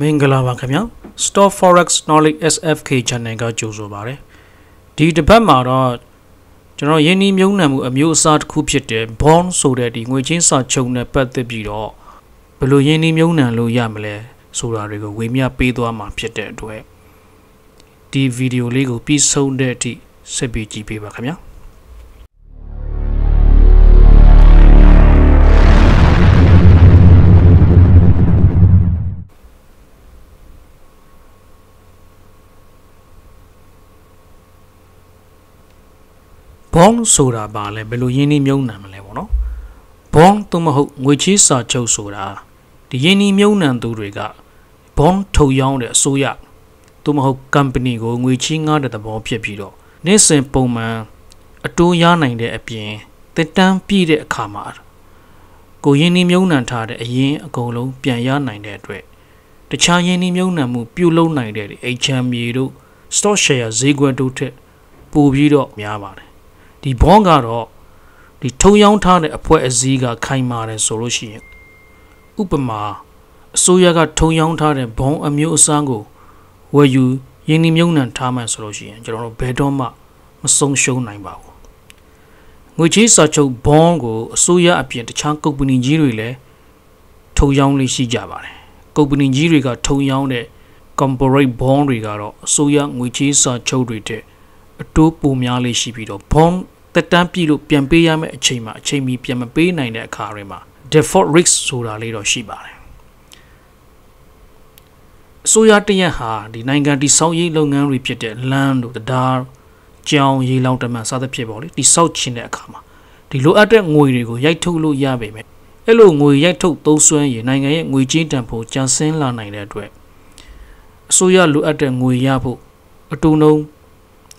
မင်္ဂလာပါခင်ဗျာ Stock Forex Knowledge SFK Channel ကကြိုဆိုပါရစေဒီတစ်ပတ်မှာတော့ကျွန်တော်ယင်းနှီးမြုံနှံမှုအမျိုးအစားတစ်ခုဖြစ်တဲ့ bond ဆိုတဲ့ဒီငွေချင်းစာချုပ်နဲ့ပတ်သက်ပြီးတော့ဘယ်လိုယင်းနှီးမြုံနှံလို့ရမလဲဆိုတာတွေကိုဝေမျှပေးသွားမှာဖြစ်တဲ့အတွက်ဒီဗီဒီယိုလေးကိုပြီးဆုံးတဲ့အထိဆက်ပြီးကြည့်ပေးပါခင်ဗျာbond ဆိုတာပါလဲဘယ်လိုယင်းနှီးမြုံနှံမလဲပေါ့နော် bond သို့မဟုတ်ငွေချေးစာချုပ်ဆိုတာဒီယင်းနှီးမြုံနှံသူတွေက bond ထုတ်ရောင်းတဲ့အစိုးရသို့မဟုတ် company ကိုငွေချေးငှားတဲ့သဘောဖြစ်ပြီးတော့နေ့စဉ်ပုံမှန်အတိုးရနိုင်တဲ့အပြင်တက်တန်းပြည့်တဲ့အခါမှာကိုယင်းနှီးမြုံနှံထားတဲ့အရင်အကုန်လုံးပြန်ရနိုင်တဲ့အတွက်တခြားယင်းနှီးမြုံနှံမှုပြုလုပ်နိုင်တဲ့ HMA တို့ stock share ဈေးကွက်တို့ထက်ပိုပြီးတော့များပါတယ်ဒီ bond ကတော့ဒီထုတ်ရောင်းထားတဲ့အဖွဲ့အစည်းကခိုင်မာတယ်ဆိုလို့ရှိရင်ဥပမာအစိုးရကထုတ်ရောင်းထားတဲ့ bond အမျိုးအစားကိုဝယ်ယူယင်းနှီးမြုံနှံထားမှဆိုလို့ရှိရင်ကျွန်တော်တို့ဘယ်တော့မှမဆုံးရှုံးနိုင်ပါဘူးငွေချေးစာချုပ် bond ကိုအစိုးရအပြင်တခြားကုမ္ပဏီကြီးတွေလည်းထုတ်ရောင်းလေးရှိကြပါတယ်ကုမ္ပဏီကြီးတွေကထုတ်ရောင်းတဲ့ corporate bond တွေကတော့အစိုးရငွေချေးစာချုပ်တွေတဲ့အတိုးပိုများလေးရှိပြီးတော့ bond တက်တန်းပြည့်လို့ပြန်ပေးရမယ့်အချိန်မှာအချိန်မီပြန်မပေးနိုင်တဲ့အခါတွေမှာ default risk ဆိုတာလေးတော့ရှိပါတယ်အစိုးရတရက်ဟာဒီနိုင်ငံတည်ဆောက်ရေးလုပ်ငန်းတွေဖြစ်တဲ့ land တို့တရားကြောင်ရေလောင်တမန်စသဖြင့်ပေါ့လေတည်ဆောက်ခြင်းတဲ့အခါမှာဒီလိုအပ်တဲ့ငွေတွေကိုရိုက်ထုတ်လို့ရပေမဲ့အဲ့လိုငွေရိုက်ထုတ်သုံးစွဲရင်နိုင်ငံရဲ့ငွေကြေးတန်ဖိုးကျဆင်းလာနိုင်တဲ့အတွက်အစိုးရလိုအပ်တဲ့ငွေရဖို့အတူနှုံ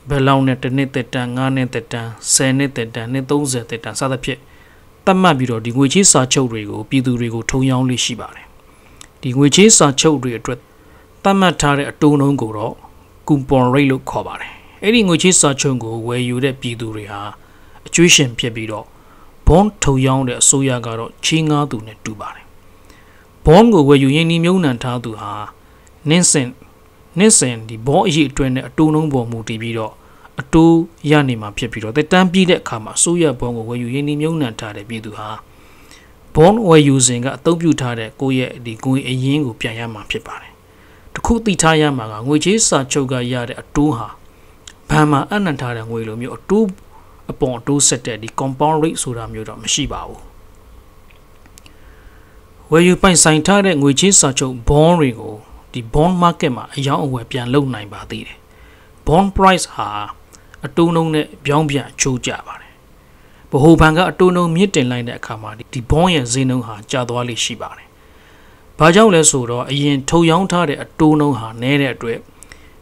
ဘယ်လောက်နဲ့တစ်နှစ်သက်တမ်း9နှစ်သက်တမ်း10နှစ်သက်တမ်းနှစ်30သက်တမ်းစသဖြင့်သတ်မှတ်ပြီးတော့ဒီငွေချေးစာချုပ်တွေကိုပြည်သူတွေကိုထုံရောင်းလေးရှိပါတယ်ဒီငွေချေးစာချုပ်တွေအတွက်သတ်မှတ်ထားတဲ့အတူနှုံကိုတော့ coupon rate လို့ခေါ်ပါတယ်အဲ့ဒီငွေချေးစာချုပ်ကိုဝယ်ယူတဲ့ပြည်သူတွေဟာအကျွေးရှင်ဖြစ်ပြီးတော့ bond ထုံရောင်းတဲ့အစိုးရကတော့ချေးငှားသူနဲ့တူပါတယ် bond ကိုဝယ်ယူရင်းနှီးမြုံနှံထားသူဟာနှစ်စဉ်ဒီ bond အရေးအတွက်နဲ့အတူနှုံပေါ်မူတည်ပြီးတော့အတူရနေမှာဖြစ်ပြီးတော့တက်တန်းပြည့်တဲ့အခါမှာအစိုးရ bond ကိုဝယ်ယူရင်းနှီးမြုံနှံထားတဲ့ပြည်သူဟာ bond ဝယ်ယူစဉ်ကအသုံးပြုထားတဲ့ကိုယ့်ရဲ့ဒီငွေအရင်းကိုပြန်ရမှာဖြစ်ပါတယ်တခုသိထားရမှာကငွေချေးစာချုပ်ကရတဲ့အတူဟာဘဏ်မှာအနှံထားတဲ့ငွေလိုမျိုးအတူအပေါ်အတူဆက်တဲ့ဒီ compound rate ဆိုတာမျိုးတော့မရှိပါဘူးဝယ်ယူပိုင်ဆိုင်ထားတဲ့ငွေချေးစာချုပ် bond တွေကိုဒီ bond market မှာအယောင်းအဝယ်ပြန်လုပ်နိုင်ပါသေးတယ် bond price ဟာအတူနှုံနဲ့ပြောင်းပြန်ချိုးကြပါတယ်ဗဟိုဘဏ်ကအတူနှုံမြင့်တင်လိုက်တဲ့အခါမှာဒီ bond ရဲ့ဈေးနှုန်းဟာကျသွားလိမ့်ရှိပါတယ်ဘာကြောင့်လဲဆိုတော့အရင်ထုတ်ရောင်းထားတဲ့အတူနှုံဟာနည်းတဲ့အတွက်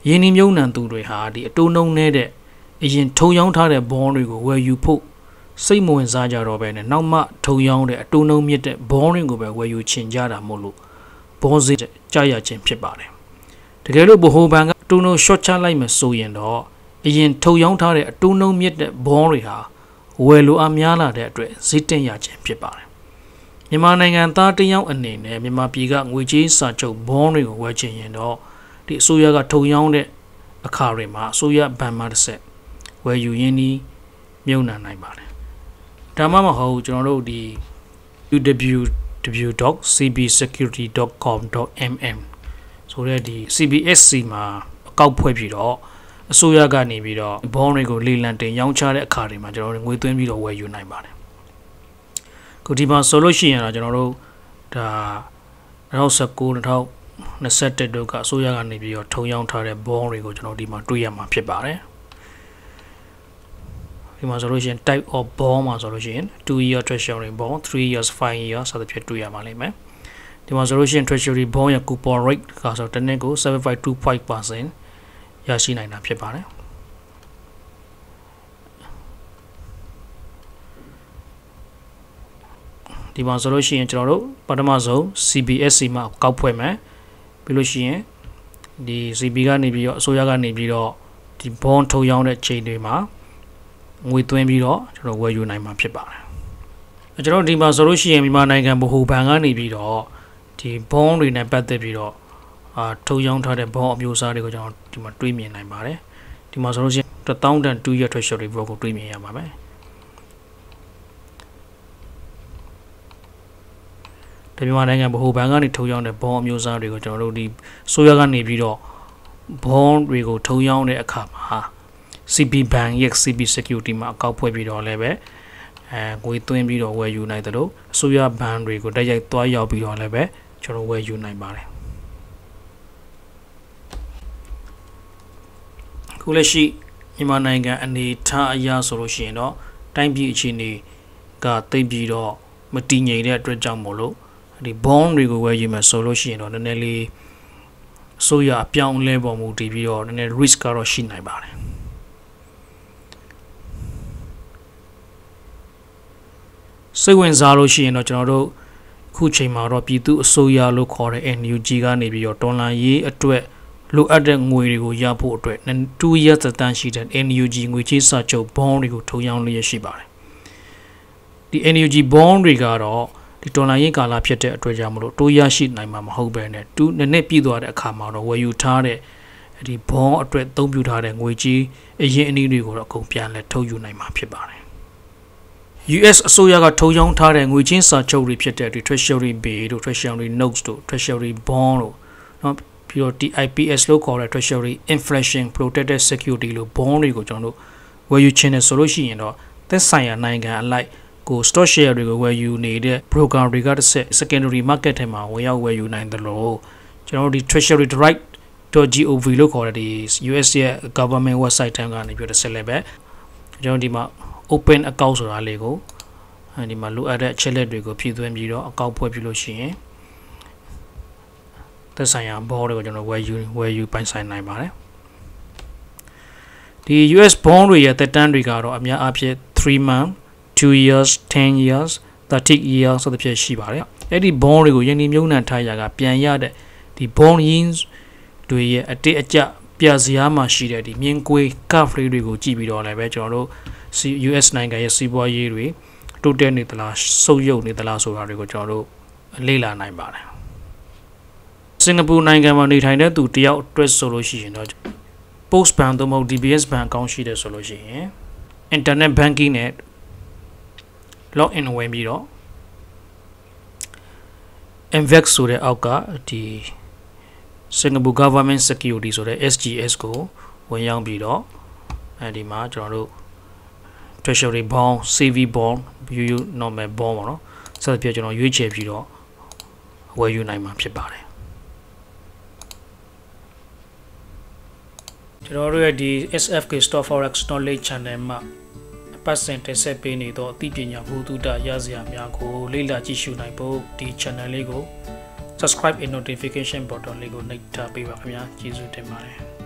ယင်းနှီးမြုံနှံသူတွေဟာဒီအတူနှုံနည်းတဲ့အရင်ထုတ်ရောင်းထားတဲ့ bond တွေကိုဝယ်ယူဖို့စိတ်မဝင်စားကြတော့ပဲနဲ့နောက်မှထုတ်ရောင်းတဲ့အတူနှုံမြင့်တဲ့ bond တွေကိုပဲဝယ်ယူချင်ကြတာမို့လို့ bond ဈေးကျရခြင်းဖြစ်ပါတယ်တကယ်လို့ဗဟိုဘဏ်ကအတူနှုံ short ချလိုက်မှဆိုရင်တော့အရင်ထုတ်ရောင်းထားတဲ့အတူနှုံမြင့်တဲ့ bond တွေဟာဝယ်လိုအားများလာတဲ့အတွက်ဈေးတင်ရခြင်းဖြစ်ပါတယ်မြန်မာနိုင်ငံသားတယောက်အနေနဲ့မြန်မာပြည်ကငွေကြေးစာချုပ် bond တွေကိုဝယ်ချင်ရင်တော့ဒီအစိုးရကထုတ်ရောင်းတဲ့အခါတွေမှာအစိုးရဘဏ်မှာတစ်ဆက်ဝယ်ယူရင်းနှီးမြုံနှံနိုင်ပါတယ်ဒါမှမဟုတ်ကျွန်တော်တို့ဒီ www.cbsecurity.com.mm ဆိုတဲ့ဒီ CBSC မှာအကောက်ဖွဲ့ပြီးတော့အစိုးရကနေပြီးတော့ bond တွေကိုလေလံတင်ရောင်းချတဲ့အခါတွေမှာကျွန်တော်တို့ငွေသွင်းပြီးတော့ဝယ်ယူနိုင်ပါတယ်ခုဒီမှာဆိုလို့ရှိရင်တော့ကျွန်တော်တို့ဒါ2019 2021တို့ကအစိုးရကနေပြီးတော့ထုံရောင်းထားတဲ့ bond တွေကိုကျွန်တော်ဒီမှာတွေ့ရမှာဖြစ်ပါတယ်ဒီမှာဆိုလို့ရှိရင် type of bond မှာဆိုလို့ရှိရင် 2-year treasury bond 3 years 5 years စသဖြင့်တွေ့ရမှာလိမ့်မယ်ဒီမှာဆိုလို့ရှိရင် treasury bond ရဲ့ coupon rate ကဆိုတစ်နှစ်ကို 7.25% ရရှိနိုင်တာဖြစ်ပါတယ်ဒီမှာဆိုလို့ရှိရင်ကျွန်တော်တို့ပထမဆုံး CBSC မှာကောက်ဖွဲ့မယ်ပြီးလို့ရှိရင်ဒီ CB ကနေပြီးတော့အစိုးရကနေပြီးတော့ဒီ bond ထုတ်ရောင်းတဲ့ချိန်တွေမှာငွေသွင်းပြီးတော့ကျွန်တော်ဝယ်ယူနိုင်မှာဖြစ်ပါတယ်ကျွန်တော်ဒီမှာဆိုလို့ရှိရင်မြန်မာနိုင်ငံဗဟိုဘဏ်ကနေပြီးတော့ဒီ bond တွေနဲ့ပတ်သက်ပြီးတော့ ထုတ်ရောင်းထားတဲ့ဘောအမျိုးအစားတွေကိုကျွန်တော်ဒီမှာတွေးမြင်နိုင်ပါတယ်ဒီမှာဆိုလို့ရှိရင်1002 year treasury bond ကိုတွေးမြင်ရပါမယ်ဒီမြန်မာနိုင်ငံဗဟိုဘဏ်ကနေထုတ်ရောင်းတဲ့ဘောအမျိုးအစားတွေကိုကျွန်တော်တို့ဒီဆိုရကနေပြီးတော့ဘောတွေကိုထုတ်ရောင်းတဲ့အခါမှာ CB Bank ရဲ့ CB Security မှာအကောက်ဖွဲ့ပြီးတော့လည်းပဲငွေသွင်းပြီးတော့ဝယ်ယူနိုင်တယ်လို့အစိုးရဘဏ်တွေကိုတိုက်ရိုက်သွားရောက်ပြီးတော့လည်းပဲကျွန်တော်ဝယ်ယူနိုင်ပါတယ်ခုလက်ရှိမြန်မာနိုင်ငံအနေထားအရာဆိုလို့ရှိရင်တော့တိုင်းပြည်အခြေအနေကတိတ်ပြီးတော့မတည်ငြိမ်တဲ့အတွက်ကြောင့်မို့လို့ဒီ bond တွေကိုဝယ်ယူမယ်ဆိုလို့ရှိရင်တော့နည်းနည်းလေးအစိုးရအပြောင်းအလဲပေါ်မူတည်ပြီးတော့နည်းနည်း risk ကတော့ရှိနိုင်ပါတယ်စိတ်ဝင်စားလို့ရှိရင်တော့ကျွန်တော်တို့ခုချိန်မှာတော့ပြည်သူအစိုးရလို့ခေါ်တဲ့ NUG ကနေပြီးတော့ဒေါ်လာရေးအတွက်လိုအပ်တဲ့ငွေတွေကိုရဖို့အတွက်2 years သက်တမ်းရှိတဲ့ NUG ငွေချေးစာချုပ် bond တွေကိုထုတ်ရောင်းလျက်ရှိပါတယ်ဒီ NUG bond တွေကတော့ဒီဒေါ်လာရေးကာလဖြစ်တဲ့အတွက်ကြောင့်မလို့တိုးရရှိနိုင်မှာမဟုတ်ပဲနဲ့နှစ်ပြည့်သွားတဲ့အခါမှာတော့ဝယ်ယူထားတဲ့ဒီ bond အတွက်အသုံးပြုထားတဲ့ငွေကြီးအရင်အနည်းတွေကိုတော့အကုန်ပြန်လဲထုတ်ယူနိုင်မှာဖြစ်ပါတယ်US အစိုးရကထုတ်ရောင်းထားတဲ့ငွေချင်းစာချုပ်တွေဖြစ်တဲ့ဒီ Treasury Bill တို့ Treasury Notes တို့ Treasury Bond တို့เนาะပြီးတော့ TIPS လို့ခေါ်တဲ့ Treasury Inflation Protected Security လို့ bond တွေကိုကျွန်တော်တို့ဝယ်ယူခြင်းနဲ့ဆိုလို့ရှိရင်တော့သက်ဆိုင်ရာနိုင်ငံအလိုက်ကို stock share တွေကိုဝယ်ယူနေတဲ့ broker တွေကတစ်ဆက် secondary market ထဲမှာဝင်ရောက်ဝယ်ယူနိုင်တယ်လို့ကျွန်တော်တို့ဒီ Treasury Direct.gov လို့ခေါ်တဲ့ဒီ US ရဲ့ government website ထဲကနေပြီးတော့ဆက်လက်ပဲကျွန်တော်ဒီမှာopen account ဆိုတာလေးကိုဒီမှာလိုအပ်တဲ့အချက်လက်တွေကိုဖြည့်သွင်းပြီးတော့အကောင့်ဖွဲ့ပြလို့ရှိရင်သက်ဆိုင်ရာ bond တွေကိုကျွန်တော်ဝယ်ယူပိုင်ဆိုင်နိုင်ပါတယ်ဒီ US bond တွေရဲ့သက်တမ်းတွေကတော့အများအားဖြင့်3 month 2 years 10 years 30 years ဆိုတဲ့ဖြစ်ရှိပါတယ်အဲ့ဒီ bond တွေကိုယင်းဒီမြုံနှံထားရကပြန်ရတဲ့ဒီ bond yields တွေရဲ့အတိအကျပြစရာမှာရှိတဲ့ဒီမြင်းကွေး curve တွေကိုကြည့်ပြီးတော့လည်းပဲကျွန်တော်တို့US နိုင်ငံရဲ့စီးပွားရေးတွေတိုးတက်နေသလားဆုတ်ယုတ်နေသလားဆိုတာတွေကိုကျွန်တော်တို့လေ့လာနိုင်ပါတယ်စင်ကာပူနိုင်ငံမှာနေထိုင်တဲ့သူတယောက်အတွက်ဆိုလို့ရှိရင်တော့ post bank သို့မဟုတ် DBS bank အကောင့်ရှိတယ်ဆိုလို့ရှိရင် internet banking နဲ့ log in ဝင်ပြီးတော့ MVEX ဆိုတဲ့အောက်ကဒီ Singapore Government Security ဆိုတဲ့ SGS ကိုဝင်ရောက်ပြီးတော့အဲဒီမှာကျွန်တော်တို့Treasury Bond, CV Bond, BU Normal Bond ပေါ့နော်ဆက်ပြကျွန်တော်ရွေးချယ်ပြီးတော့ဝယ်ယူနိုင်မှာဖြစ်ပါတယ်ကျွန်တော်တို့ရဲ့ဒီ SFK Stock Forex Knowledge Channel မှာပတ်စင်တင်ဆက်ပေးနေသောအသိပညာဘုသူတရစရာများကိုလေ့လာကြည့်ရှုနိုင်ဖို့ဒီ channel လေးကို subscribe and notification button လေးကိုနှိပ်ထားပေးပါခင်ဗျာကျေးဇူးတင်ပါတယ်